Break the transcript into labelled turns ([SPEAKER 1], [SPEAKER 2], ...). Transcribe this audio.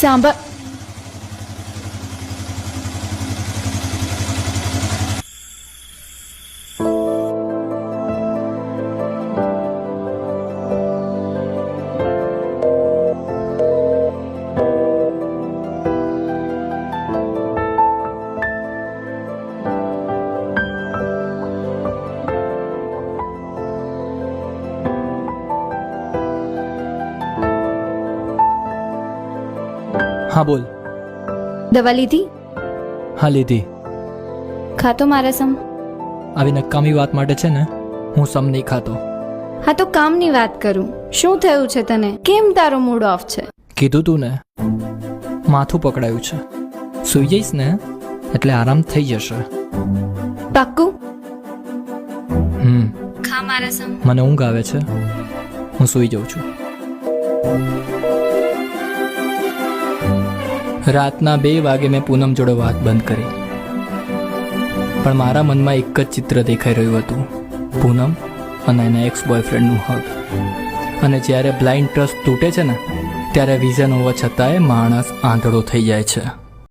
[SPEAKER 1] સાંભળ.
[SPEAKER 2] હા બોલ.
[SPEAKER 1] દવા લીધી?
[SPEAKER 2] હા લીધી.
[SPEAKER 1] ખાતો મારા સમ?
[SPEAKER 2] આવી નકામી વાત માટે છે ને હું સમ નહીં ખાતો.
[SPEAKER 1] હા તો કામની વાત કરું. શું થયું છે તને? કેમ તારો મૂડ ઓફ છે?
[SPEAKER 2] કીધું તું ને, માથું પકડાયું છે. સૂઈ જઈશ ને એટલે આરામ થઈ જશે.
[SPEAKER 1] પાક્કું? ખા મારા સમ.
[SPEAKER 2] મને ઊંઘ આવે છે, હું સૂઈ જાઉં છું. રાતના 2 વાગે મેં પૂનમ જોડે વાત બંધ કરી, પણ મારા મનમાં એક જ ચિત્ર દેખાઈ રહ્યું હતું, પૂનમ અને એના એક્સ બોયફ્રેન્ડનું હગ. અને જ્યારે બ્લાઇન્ડ ટ્રસ્ટ તૂટે છે ને ત્યારે વિઝન હોવા છતાંય માણસ આંધળો થઈ જાય છે.